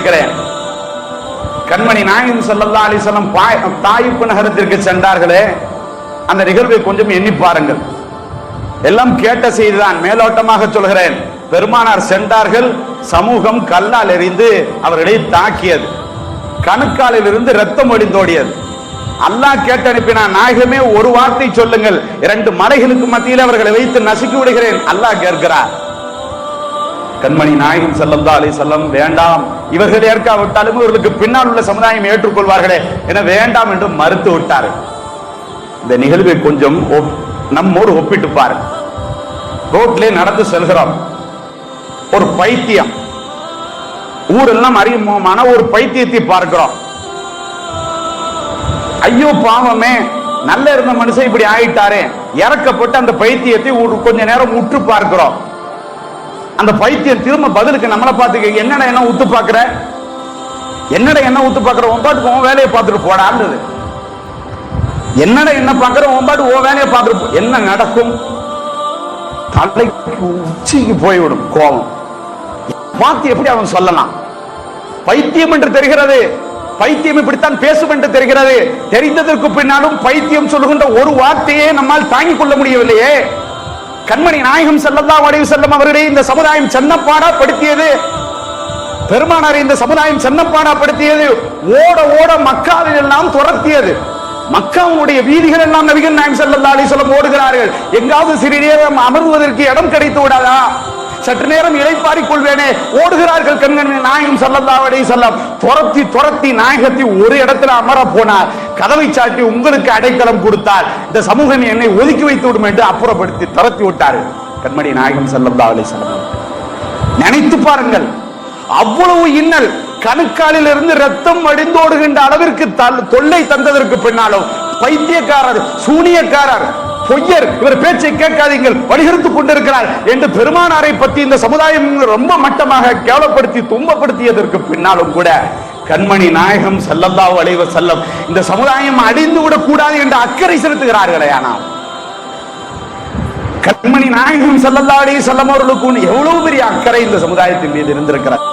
கேட்கிறேன். கண்மணி நாயகம் ஸல்லல்லாஹு அலைஹி வஸல்லம் தாயிப் நகரத்திற்கு சென்றார்களே, அந்த நிகழ்வை கொஞ்சம் எண்ணி பாருங்கள். எல்லாம் கேட்ட செய்திதான், மேலோட்டமாக சொல்கிறேன். பெருமானார் சென்றார்கள், சமூகம் கல்லால் எறிந்து அவர்களை தாக்கியது, கணுக்காலில் இருந்து ரத்தம் வடிந்தோடியது. அல்லாஹ் கேட்டு அனுப்பினான், நாயகமே ஒரு வார்த்தை சொல்லுங்கள், 2 மலைகளுக்கு மத்தியில் அவர்களை வைத்து நசுக்கி விடுகிறேன். அல்லாஹ் கேட்கிறார். கண்மணி நாயகம் ஸல்லல்லாஹு அலைஹி வஸல்லம் வேண்டாம், இவர்கள் ஏற்காவிட்டாலும் இவர்களுக்கு பின்னால் உள்ள சமுதாயம் ஏற்றுக்கொள்வார்களே என வேண்டாம் என்று மறுத்து விட்டார். இந்த நிகழ்வை கொஞ்சம் நம்மோடு ஒப்பிட்டு பாருங்க. ரோட்ல நடந்து செல்கிறோம், ஒரு பைத்தியம், ஊரெல்லாம் அறிமுகமான ஒரு பைத்தியத்தை பார்க்கிறோம். ஐயோ பாவமே, நல்ல இருந்த மனுஷன் இப்படி ஆயிட்டாரே, இறக்கப்பட்டு அந்த பைத்தியத்தை கொஞ்ச நேரம் உற்று பார்க்கிறோம். அந்த பைத்தியம் திரும்ப பதிலுக்கு நம்மளை பார்த்து, என்னடா என்ன உத்து பார்க்கிற, என்னடா என்ன உத்து பார்க்கிற, உன் பாட்டுக்கு உன் வேலையை பார்த்துட்டு போடாது. என்னடா என்ன பார்க்கிற, உன் பாட்டு உன் வேலையை பார்த்துட்டு என்ன நடக்கும்? தலைக்கு உச்சிக்கு போய்விடும் கோபம். பார்த்து எப்படி அவன் சொல்லலாம்? பைத்தியம் என்று தெரிகிறது, பைத்தியம் இப்படித்தான் பேசும் என்று தெரிகிறது. தெரிந்ததற்கு பின்னாலும் பைத்தியம் சொல்லுகின்ற ஒரு வார்த்தையே நம்மால் தாங்கிக் கொள்ள முடியவில்லையே. கண்மணி நாயகம் ஸல்லல்லாஹு அலைஹி வஸல்லம் அவர்களே இந்த சமுதாயம் சென்னப்பாடா படுத்தியது, பெருமானாரை இந்த சமுதாயம் சென்னப்பாடா படுத்தியது, ஓட ஓட மக்காவில் எல்லாம் துரத்தியது. மக்காவுடைய வீதிகள் எல்லாம் நபிகள் நாயகம் ஸல்லல்லாஹு அலைஹி வஸல்லம் ஓடுகிறார்கள். எங்காவது சிறு நேரம் அமர்வதற்கு இடம் கிடைத்து விடாதா, சற்று நேரம் இளைப்பாறிக் கொள்வேனே, ஓடுகிறார்கள். கண்மணி நாயகம் ஸல்லல்லாஹு அலைஹி வஸல்லம் துரத்தி துரத்தி நாயகத்தை ஒரு இடத்துல அமர போனார். கதவை சாட்டி உங்களுக்கு அடைக்கலம் கொடுத்தார். இந்த சமூகம் என்னை ஒதுக்கி வைத்து விடும் என்று அப்புறப்படுத்தி துரத்தி விட்டார் கண்மணி நாயகம் ஸல்லல்லாஹு அலைஹி வஸல்லம். நினைத்து பாருங்கள், அவ்வளவு இன்னல், கணுக்காலில் இருந்து ரத்தம் வடிந்தோடுகின்ற அளவிற்கு தொல்லை தந்ததற்கு பின்னாலும் பைத்தியக்காரர், சூனியக்காரர், பொய்யர், இவர் பேச்சை கேட்காதீங்கள், வலியுறுத்திக் கொண்டிருக்கிறார் என்று பெருமானாரை பற்றி இந்த சமுதாயம் ரொம்ப மட்டமாக கேவலப்படுத்தி துன்பப்படுத்தியதற்கு பின்னாலும் கூட கண்மணி நாயகம் ஸல்லல்லாஹு அலைஹி வஸல்லம் இந்த சமுதாயம் அழிந்து விடக் கூடாது என்று அக்கறை செலுத்துகிறார்களே. ஆனால் கண்மணி நாயகம் ஸல்லல்லாஹு அலைஹி வஸல்லம் அவர்களுக்கு எவ்வளவு பெரிய அக்கறை இந்த சமுதாயத்தின் மீது இருந்திருக்கிறார்.